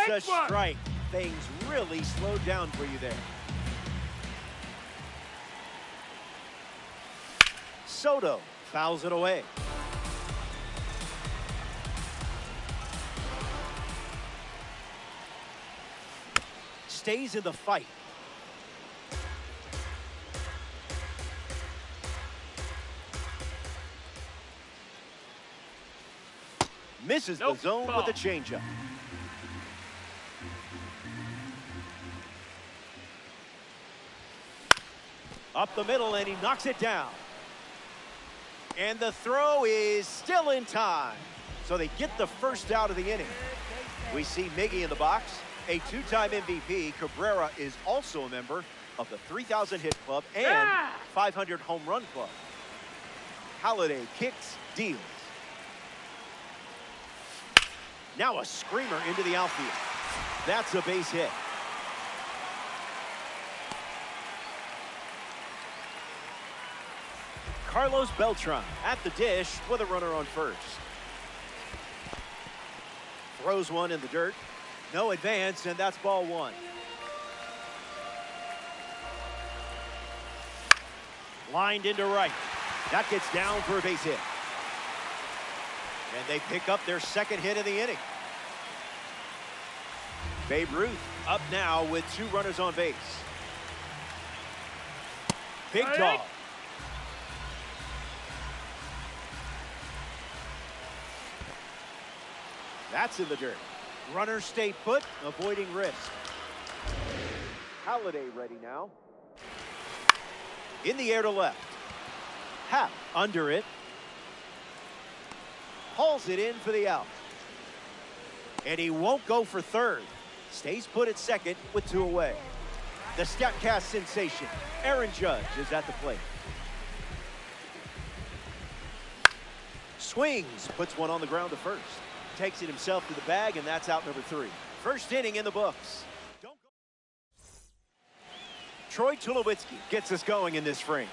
a strike. Things really slowed down for you there. Soto fouls it away. Stays in the fight. Misses the zone with a changeup. Up the middle, and he knocks it down. And the throw is still in time. So they get the first out of the inning. We see Miggy in the box. A two-time MVP, Cabrera is also a member of the 3,000 hit club and 500 home run club. Halladay kicks, deals. Now a screamer into the outfield. That's a base hit. Carlos Beltran at the dish with a runner on first. Throws one in the dirt. No advance, and that's ball one. Lined into right. That gets down for a base hit. And they pick up their second hit of the inning. Babe Ruth up now with 2 runners on base. Big dog. That's in the dirt. Runners stay put, avoiding risk. Halladay ready now. In the air to left. Happ under it. Hauls it in for the out. And he won't go for third. Stays put at second with 2 away. The StatCast sensation, Aaron Judge, is at the plate. Swings, puts one on the ground to first. Takes it himself to the bag, and that's out number 3. First inning in the books. Troy Tulowitzki gets us going in this frame.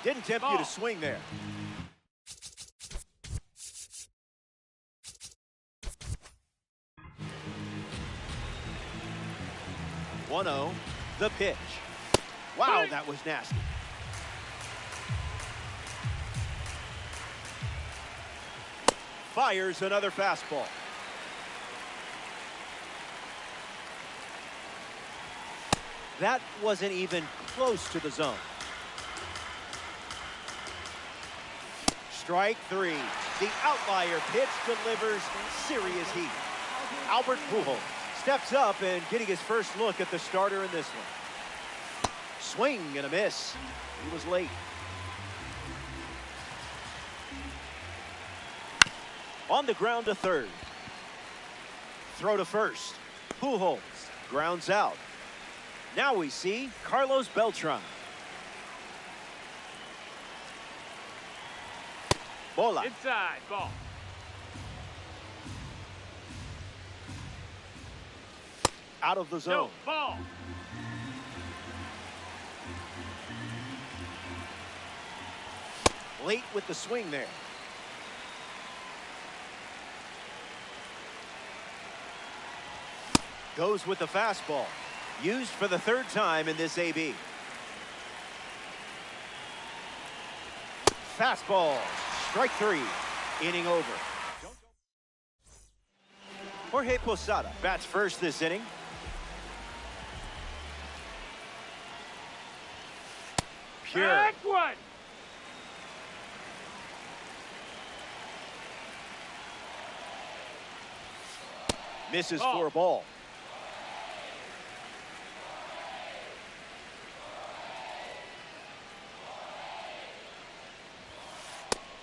Didn't tempt you to swing there. One-0, the pitch. Wow, that was nasty. Fires another fastball. That wasn't even close to the zone. Strike 3. The outlier pitch delivers serious heat. Albert Pujols steps up and getting his first look at the starter in this one. Swing and a miss. He was late. On the ground to third. Throw to first. Pujols grounds out. Now we see Carlos Beltran. Bola. Inside, ball. Out of the zone. No, ball. Late with the swing there. Goes with the fastball. Used for the 3rd time in this AB. Fastball. Strike 3. Inning over. Jorge Posada bats first this inning. Pure. Back one. Misses for a ball.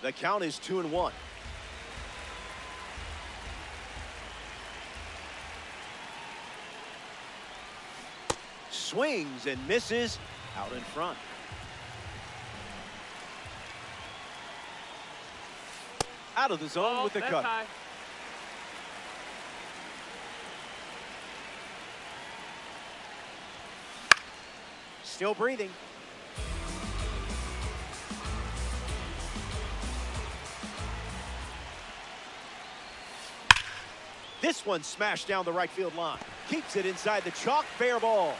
The count is 2-1. Swings and misses out in front. Out of the zone with the cut. High. Still breathing. This one smashed down the right field line. Keeps it inside the chalk, fair ball.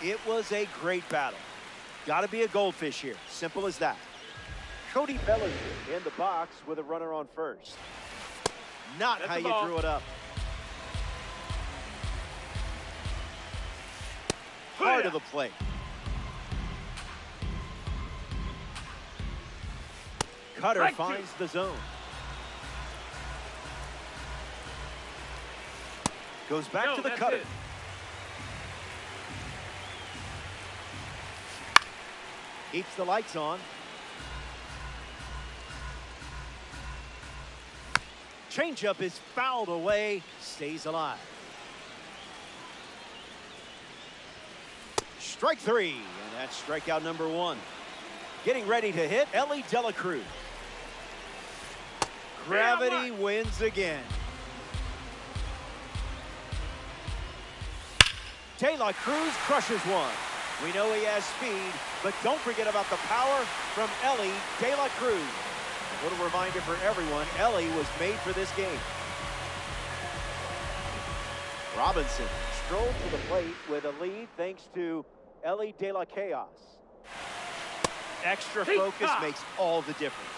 It was a great battle. Got to be a goldfish here. Simple as that. Cody Bellinger in the box with a runner on first. Not how you drew it up. Hard of the plate. Cutter finds the zone. Goes back to the cutter. Keeps the lights on. Changeup is fouled away. Stays alive. Strike three, and that's strikeout number one. Getting ready to hit, Elly De La Cruz. Gravity wins again. De La Cruz crushes one. We know he has speed, but don't forget about the power from Elly De La Cruz. A little reminder for everyone, Elly was made for this game. Robinson strolled to the plate with a lead thanks to Elly De La Chaos. Extra focus makes all the difference.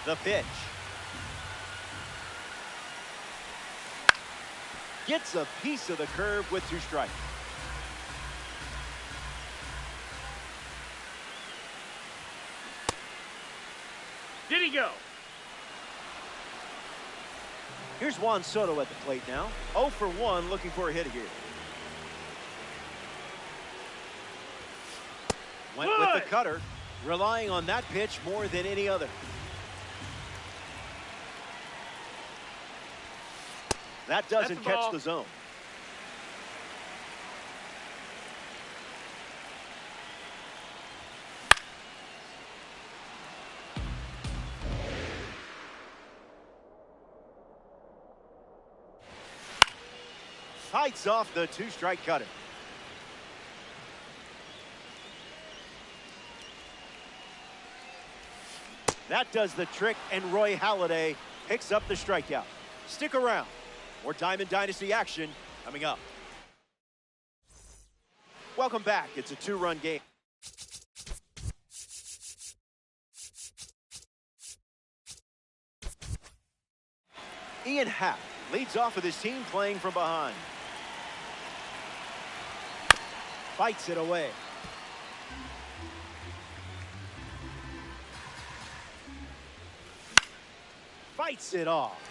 The pitch. Gets a piece of the curve with two strikes. Did he go? Here's Juan Soto at the plate now. 0 for 1, looking for a hit here. Went with the cutter, relying on that pitch more than any other. That doesn't catch the zone. Fights off the two-strike cutter. That does the trick, and Roy Halladay picks up the strikeout. Stick around. More Diamond Dynasty action coming up. Welcome back. It's a two-run game. Ian Happ leads off with his team playing from behind. Fights it away. Fights it off.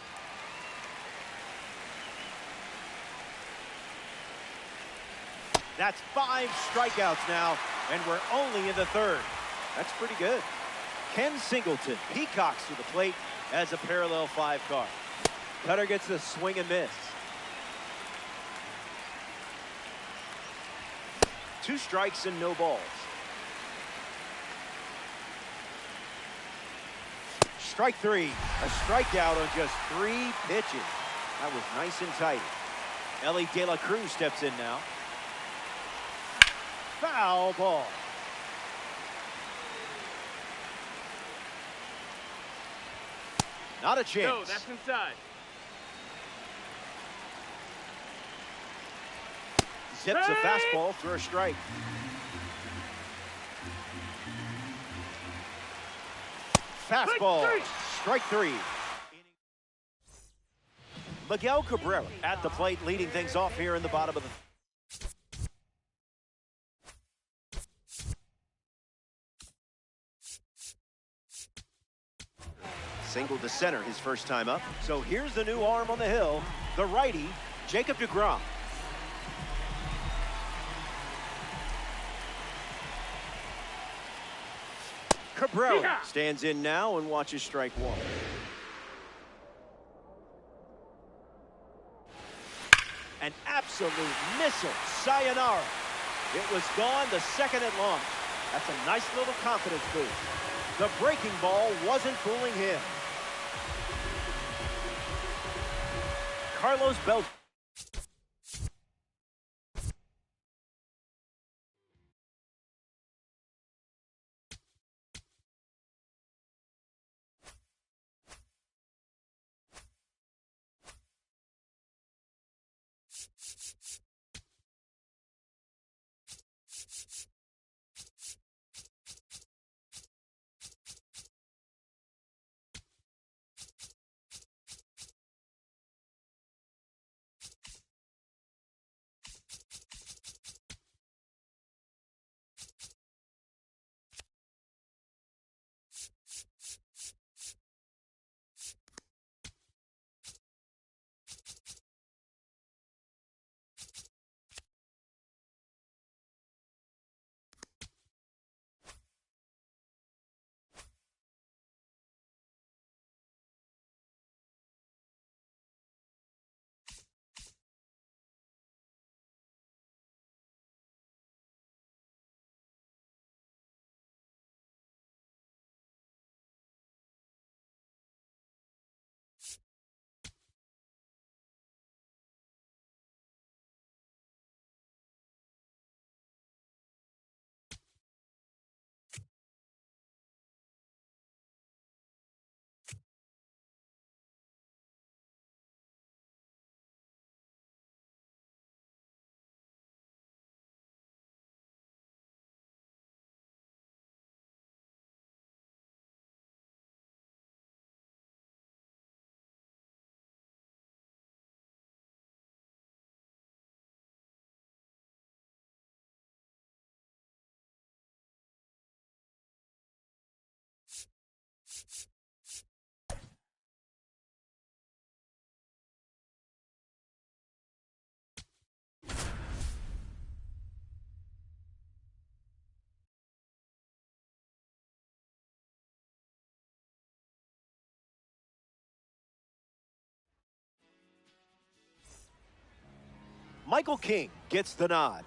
That's 5 strikeouts now, and we're only in the third. That's pretty good. Ken Singleton peacocks to the plate as a parallel 5 card. Cutter gets the swing and miss. 2 strikes and no balls. Strike 3. A strikeout on just 3 pitches. That was nice and tight. Elly De La Cruz steps in now. Foul ball. Not a chance. No, that's inside. Zips a fastball for a strike. Fastball. Strike 3. Miguel Cabrera at the plate, leading things off here in the bottom of the. Single to center his first time up. So here's the new arm on the hill, the righty, Jacob deGrom. Cabrera stands in now and watches strike 1. An absolute missile, sayonara. It was gone the second it launched. That's a nice little confidence boost. The breaking ball wasn't fooling him. Carlos Beltran. Michael King gets the nod.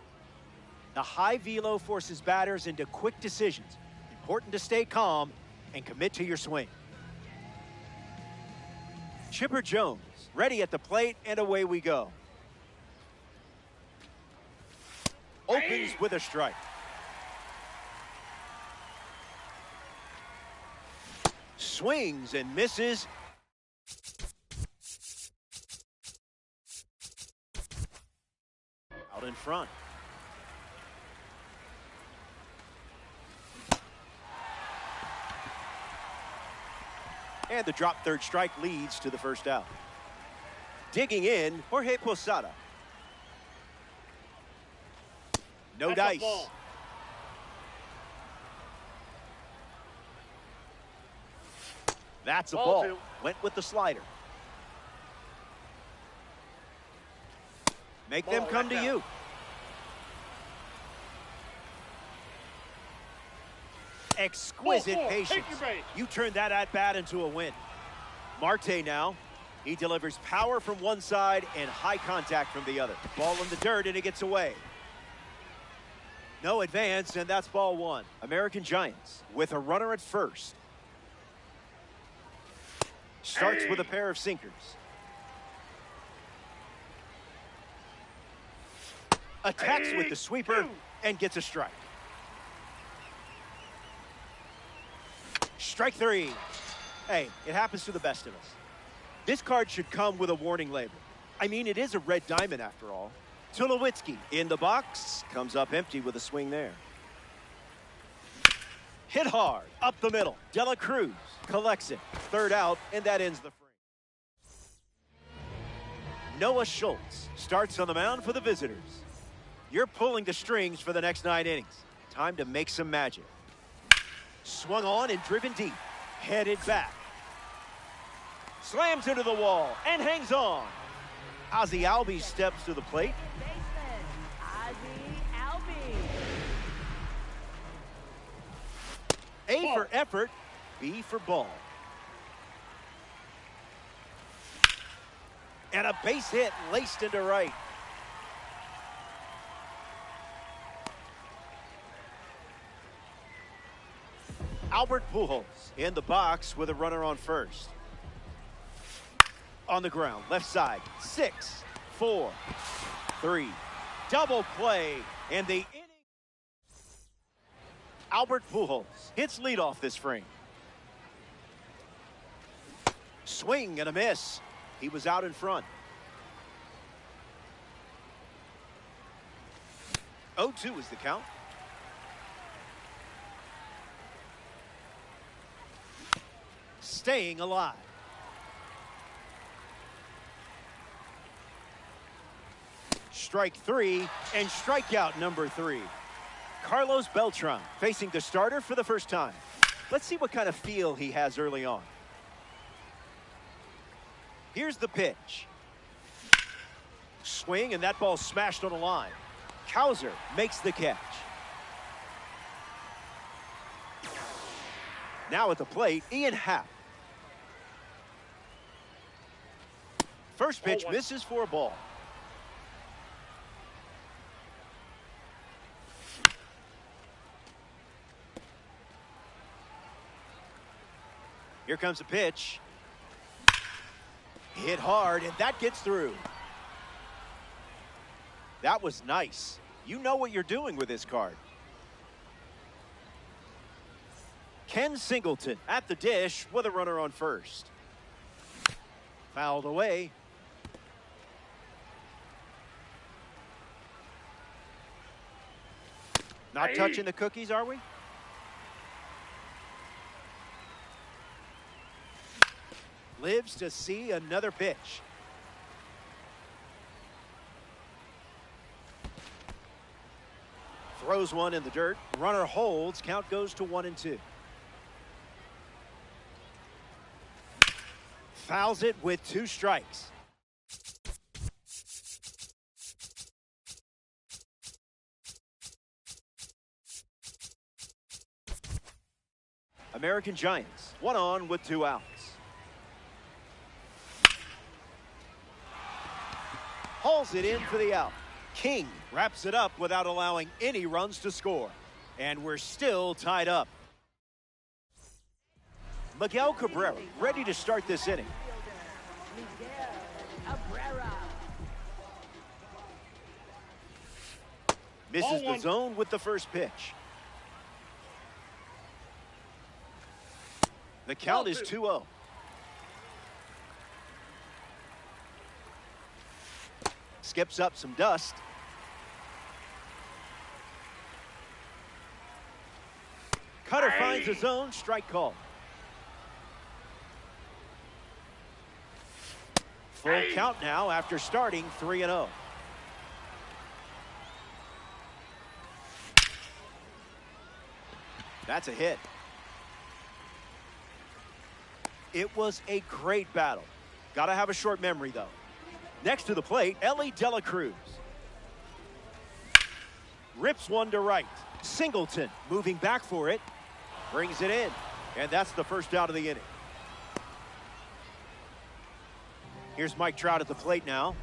The high velo forces batters into quick decisions. Important to stay calm and commit to your swing. Chipper Jones ready at the plate, and away we go. Opens with a strike. Swings and misses. Out in front. And the drop third strike leads to the first out. Digging in, Jorge Posada. No dice. That's a ball. Went with the slider. Make them come to you. Exquisite patience. You turned that at-bat into a win. Marte now. He delivers power from one side and high contact from the other. Ball in the dirt, and it gets away. No advance, and that's ball one. American Giants with a runner at first. Starts with a pair of sinkers. Attacks with the sweeper and gets a strike. Strike three. Hey, it happens to the best of us. This card should come with a warning label. I mean, it is a red diamond after all. Tulowitzki in the box. Comes up empty with a swing there. Hit hard. Up the middle. De La Cruz collects it. Third out, and that ends the frame. Noah Schultz starts on the mound for the visitors. You're pulling the strings for the next 9 innings. Time to make some magic. Swung on and driven deep. Headed back. Slams into the wall and hangs on. Ozzie Albies steps to the plate. A for effort, B for ball. And a base hit laced into right. Albert Pujols in the box with a runner on first. On the ground, left side, 6, 4, 3. Double play, and the inning. Albert Pujols hits leadoff this frame. Swing and a miss. He was out in front. 0-2 is the count. Staying alive. Strike three and strikeout number 3. Carlos Beltran facing the starter for the first time. Let's see what kind of feel he has early on. Here's the pitch. Swing, and that ball smashed on the line. Cowser makes the catch. Now at the plate, Ian Happ. First pitch misses for a ball. Here comes a pitch. Hit hard, and that gets through. That was nice. You know what you're doing with this card. Ken Singleton at the dish with a runner on first. Fouled away. Not touching the cookies, are we? Lives to see another pitch. Throws one in the dirt. Runner holds. Count goes to 1-2. Fouls it with 2 strikes. American Giants, 1 on with 2 outs. Hauls it in for the out. King wraps it up without allowing any runs to score. And we're still tied up. Miguel Cabrera ready to start this inning. Misses the zone with the first pitch. The count is 2-0. Skips up some dust. Cutter finds the zone. Strike call. Full count now after starting 3-0. That's a hit. It was a great battle. Got to have a short memory, though. Next to the plate, Elly De La Cruz. Rips one to right. Singleton moving back for it. Brings it in. And that's the first out of the inning. Here's Mike Trout at the plate now.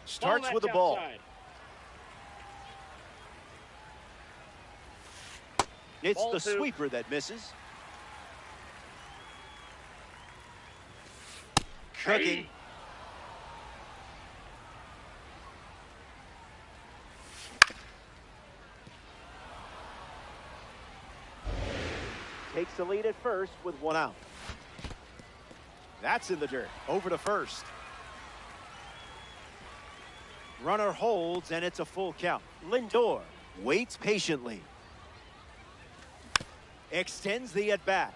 Starts with the ball. Outside. It's Ball the 2. sweeper that misses. Cooking. Takes the lead at first with 1 out. That's in the dirt. Over to first. Runner holds, and it's a full count. Lindor waits patiently. Extends the at-bat.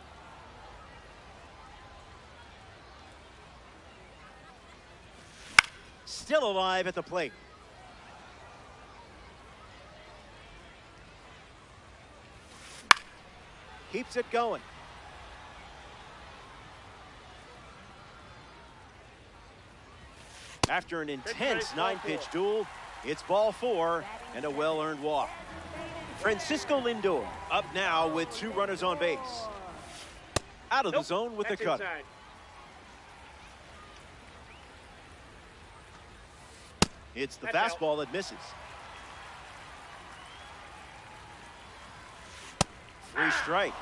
Still alive at the plate. Keeps it going. After an intense 9-pitch duel, it's ball 4 and a well-earned walk. Francisco Lindor up now with 2 runners on base. Out of the zone with the cutter. Inside. It's the That's fastball that misses. 3 strike.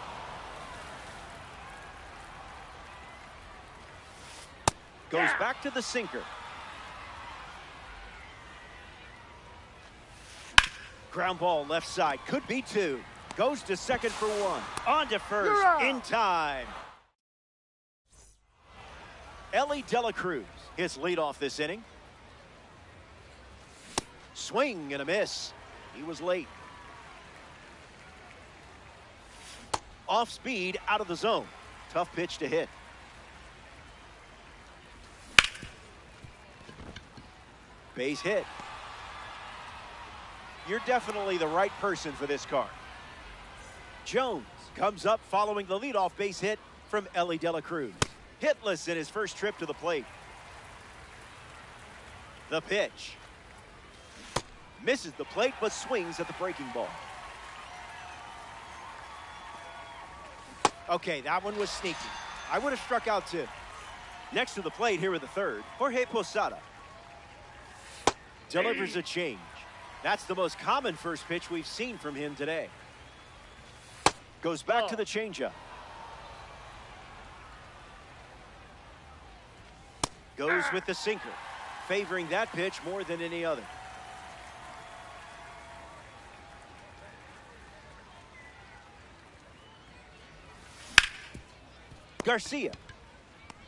Goes back to the sinker. Ground ball left side. Could be 2. Goes to second for 1. On to first in time. Elly De La Cruz hits leadoff this inning. Swing and a miss. He was late. Off speed, out of the zone. Tough pitch to hit. Base hit. You're definitely the right person for this card. Jones comes up following the leadoff base hit from Elly De La Cruz. Hitless in his first trip to the plate. The pitch. Misses the plate but swings at the breaking ball. Okay, that one was sneaky. I would have struck out too. Next to the plate here in the third, Jorge Posada delivers a change. That's the most common first pitch we've seen from him today. Goes back to the changeup. Goes with the sinker, favoring that pitch more than any other. Garcia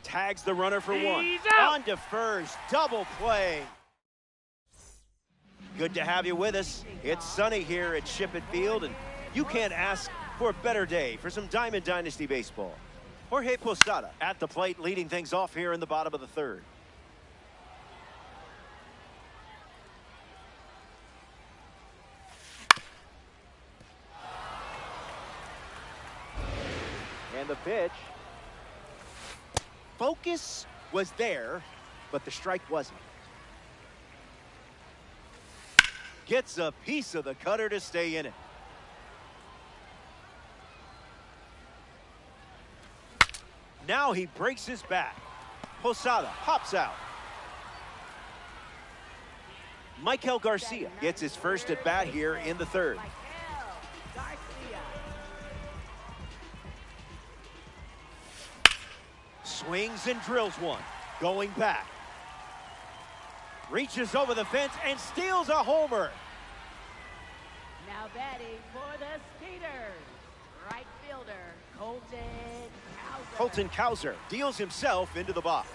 tags the runner for one. On to first, double play. Good to have you with us. It's sunny here at Shippett Field, and you can't ask for a better day for some Diamond Dynasty baseball. Jorge Posada at the plate, leading things off here in the bottom of the third. And the pitch. Focus was there, but the strike wasn't. Gets a piece of the cutter to stay in it. Now he breaks his back. Posada pops out. Maikel Garcia gets his first at bat here in the third. Swings and drills one. Going back. Reaches over the fence and steals a homer. Now batting for the Skaters, right fielder Colton Cowser deals himself into the box.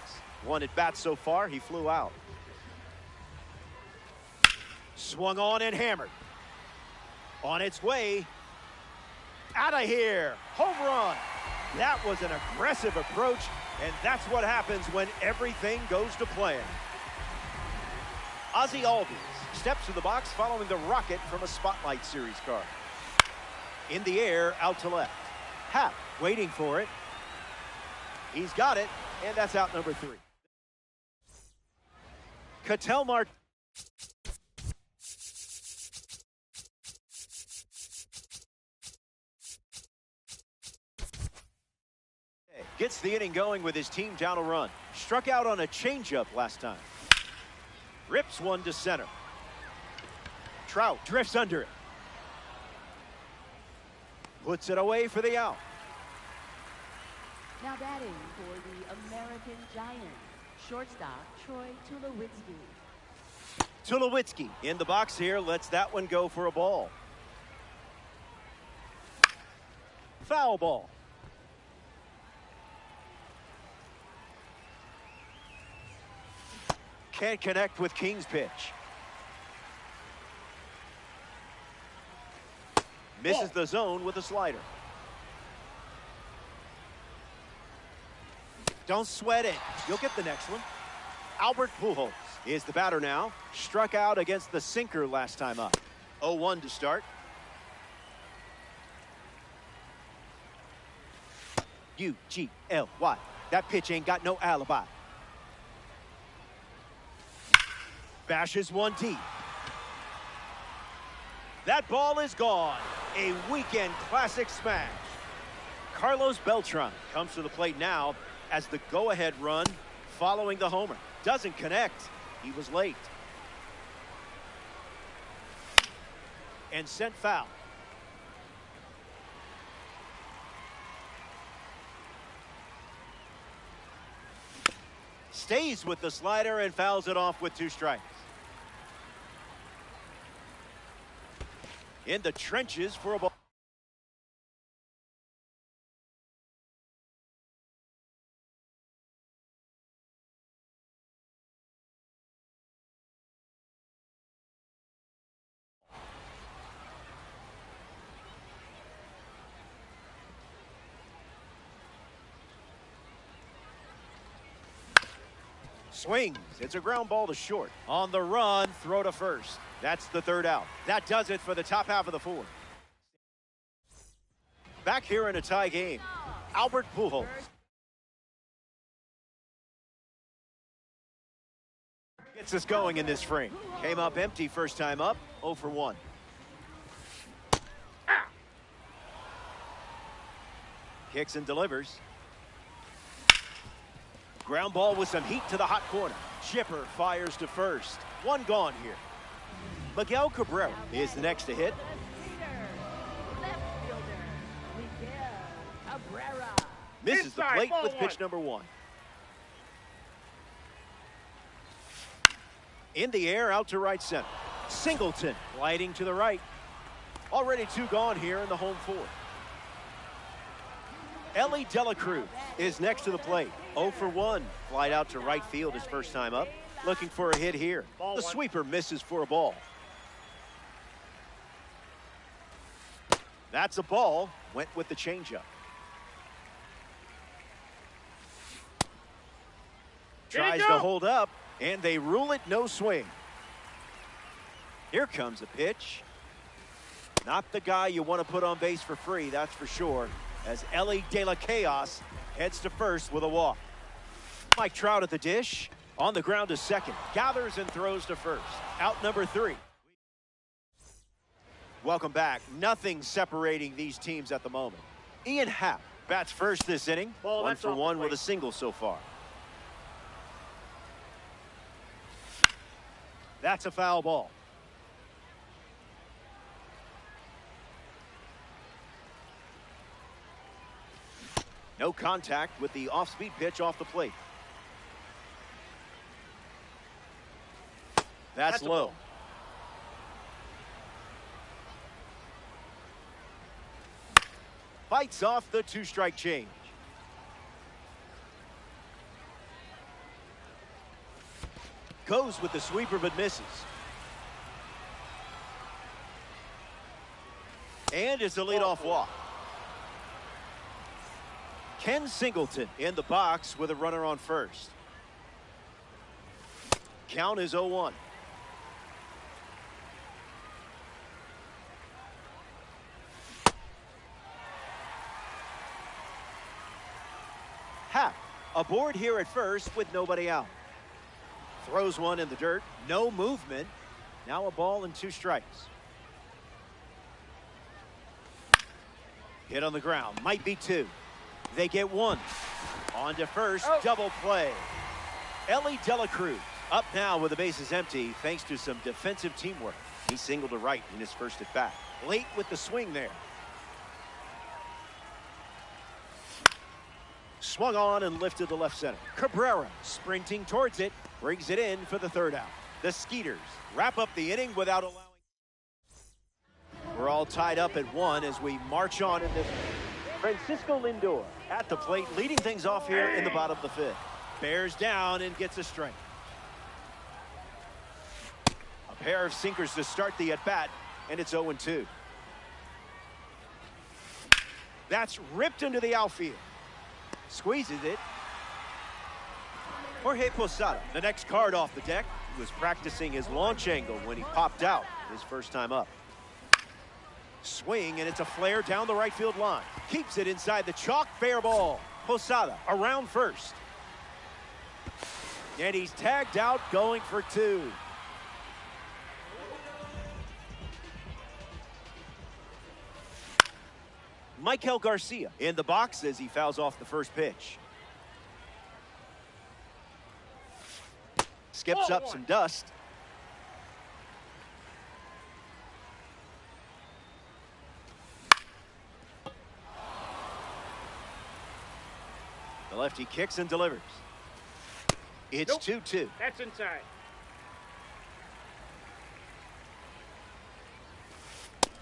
One at bat so far, he flew out. Swung on and hammered. On its way. Out of here. Home run. That was an aggressive approach, and that's what happens when everything goes to plan. Ozzie Albies steps to the box following the rocket from a Spotlight Series card. In the air, out to left. Happ waiting for it. He's got it, and that's out number 3. Ketel Marte gets the inning going with his team down a run. Struck out on a changeup last time. Rips one to center. Trout drifts under it. Puts it away for the out. Now batting for the American Giants, shortstop Troy Tulowitzki. Tulowitzki in the box here, lets that one go for a ball. Foul ball. Can't connect with King's pitch. Misses the zone with a slider. Don't sweat it. You'll get the next one. Albert Pujols is the batter now. Struck out against the sinker last time up. 0-1 to start. U-G-L-Y. That pitch ain't got no alibi. Bashes one deep. That ball is gone. A weekend classic smash. Carlos Beltran comes to the plate now as the go-ahead run following the homer. Doesn't connect. He was late. And sent foul. Stays with the slider and fouls it off with 2 strikes. In the trenches for a ball. Swings. It's a ground ball to short. On the run, throw to first. That's the third out. That does it for the top half of the fourth. Back here in a tie game, Albert Pujols. Gets us going in this frame. Came up empty first time up, 0 for 1. Kicks and delivers. Ground ball with some heat to the hot corner. Chipper fires to first. One gone here. Miguel Cabrera is the next to hit. Misses the plate with pitch number 1. In the air, out to right center. Singleton gliding to the right. Already 2 gone here in the home 4th. Elly De La Cruz is next to the plate. 0 for 1. Flied out to right field his first time up. Looking for a hit here. The sweeper misses for a ball. That's a ball. Went with the changeup. Tries to hold up, and they rule it no swing. Here comes a pitch. Not the guy you want to put on base for free, that's for sure, as Elly De La Chaos heads to first with a walk. Mike Trout at the dish. On the ground to second. Gathers and throws to first. Out number 3. Welcome back. Nothing separating these teams at the moment. Ian Happ bats first this inning. 1 for 1 with a single so far. That's a foul ball. No contact with the off-speed pitch off the plate. That's low. Fights off the 2-strike change. Goes with the sweeper but misses. And it's a leadoff walk. Ken Singleton in the box with a runner on first. Count is 0-1. Happ aboard here at first with nobody out. Throws one in the dirt. No movement. Now a ball and 2 strikes. Hit on the ground. Might be 2. They get 1. On to first. Double play. Elly De La Cruz up now with the bases empty thanks to some defensive teamwork. He singled to right in his first at bat. Late with the swing there. Swung on and lifted to left center. Cabrera sprinting towards it. Brings it in for the 3rd out. The Skeeters wrap up the inning without allowing. We're all tied up at 1 as we march on in this. Francisco Lindor at the plate, leading things off here in the bottom of the 5th. Bears down and gets a strike. A pair of sinkers to start the at-bat, and it's 0-2. That's ripped into the outfield. Squeezes it. Jorge Posada, the next card off the deck, was practicing his launch angle when he popped out his first time up. Swing, and it's a flare down the right field line. Keeps it inside the chalk, fair ball. Posada around first. And he's tagged out, going for 2. Maikel Garcia in the box as he fouls off the first pitch. Skips up some dust. The lefty kicks and delivers. It's 2-2. That's inside.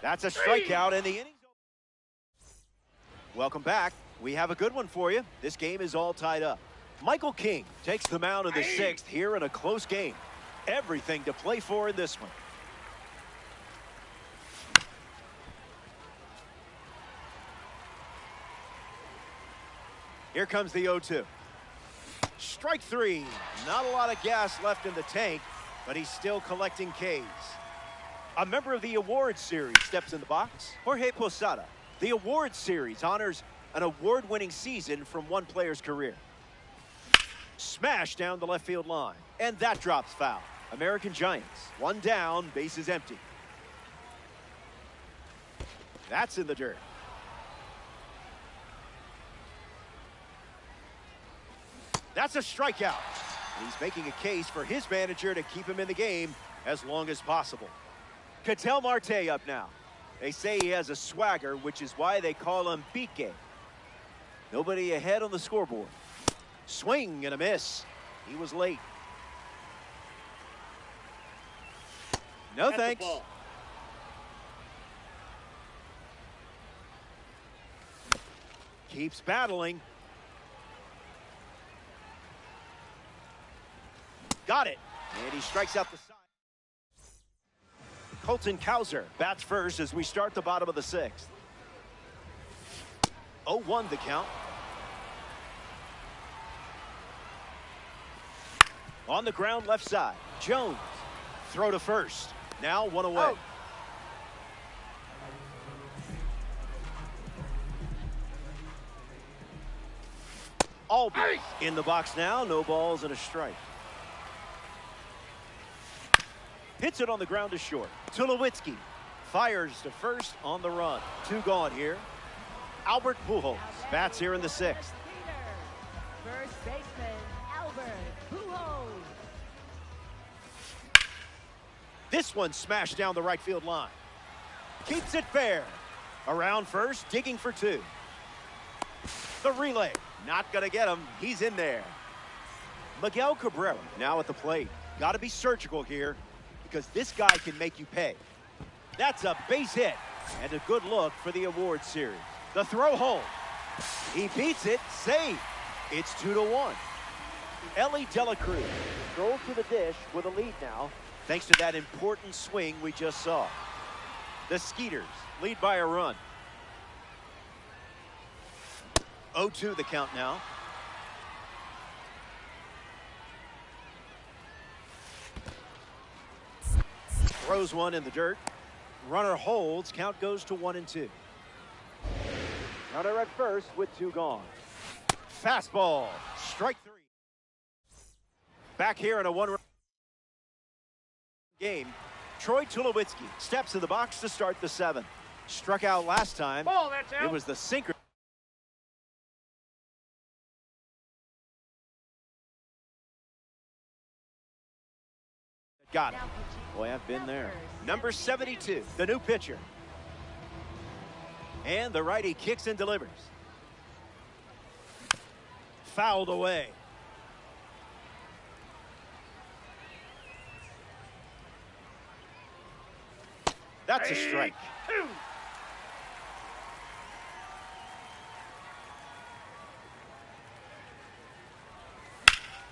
That's a strikeout, and the inning's over. Welcome back. We have a good one for you. This game is all tied up. Michael King takes the mound in the 6th here in a close game. Everything to play for in this one. Here comes the 0-2. Strike three. Not a lot of gas left in the tank, but he's still collecting Ks. A member of the awards series steps in the box, Jorge Posada. The awards series honors an award-winning season from one player's career. Smash down the left field line, and that drops foul. American Giants, one down, bases empty. That's in the dirt. That's a strikeout. And he's making a case for his manager to keep him in the game as long as possible. Ketel Marte up now. They say he has a swagger, which is why they call him Beat Game. Nobody ahead on the scoreboard. Swing and a miss. He was late. No thanks. Keeps battling. Got it. And he strikes out the side. Colton Cowser bats first as we start the bottom of the sixth. 0-1 the count. On the ground left side. Jones. Throw to first. Now one away. Oh. Albee in the box now. No balls and a strike. Hits it on the ground to short. Tulowitzki fires to first on the run. Two gone here. Albert Pujols bats here in the sixth. First baseman, Albert Pujols. This one smashed down the right field line. Keeps it fair. Around first, digging for two. The relay. Not going to get him. He's in there. Miguel Cabrera now at the plate. Got to be surgical here because this guy can make you pay. That's a base hit and a good look for the awards series. The throw home. He beats it. Save. It's 2-1. Elly De La Cruz throws to the dish with a lead now thanks to that important swing we just saw. The Skeeters lead by a run. 0-2 the count now. Throws one in the dirt. Runner holds. Count goes to 1-2. Runner at first with two gone. Fastball. Strike three. Back here in a one-run game. Troy Tulowitzki steps in the box to start the seventh. Struck out last time. Ball, that's out. It was the sinker. Got it. Boy, I've been there. Number 72, the new pitcher. And the righty kicks and delivers. Fouled away. That's a strike.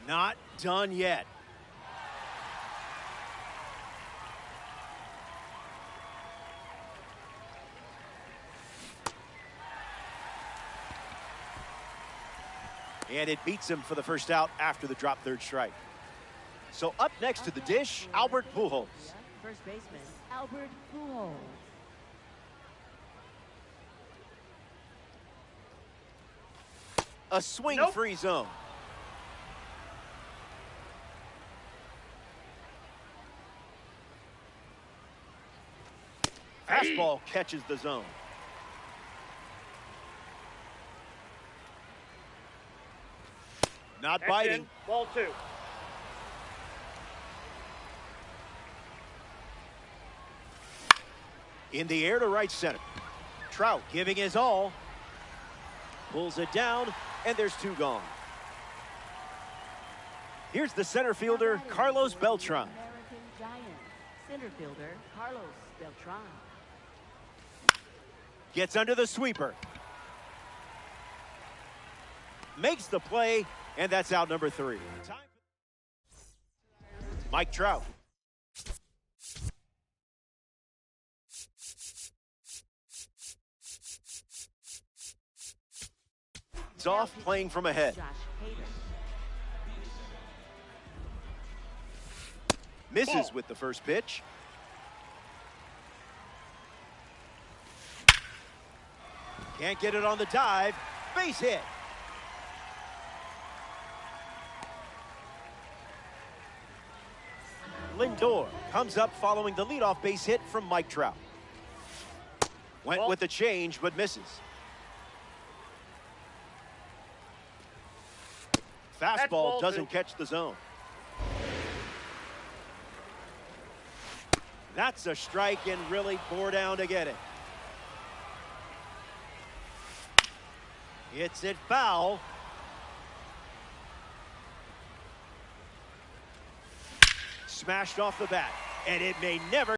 Not done yet. And it beats him for the first out after the drop third strike. So up next to the dish, Albert Pujols. First baseman, Albert Pujols. A swing-free zone. Fastball catches the zone. Not biting. Ball two. In the air to right center. Trout giving his all. Pulls it down, and there's two gone. Here's the center fielder, Carlos Beltran. American Giants. Center fielder, Carlos Beltran. Gets under the sweeper. Makes the play, and that's out number 3. Mike Trout. It's off playing from ahead. Josh Hader. Misses with the first pitch. Can't get it on the dive. Base hit. Lindor comes up following the leadoff base hit from Mike Trout. Went with the change, but misses. Fastball doesn't catch the zone. That's a strike and really bore down to get it. Hits it foul. Smashed off the bat, and it may never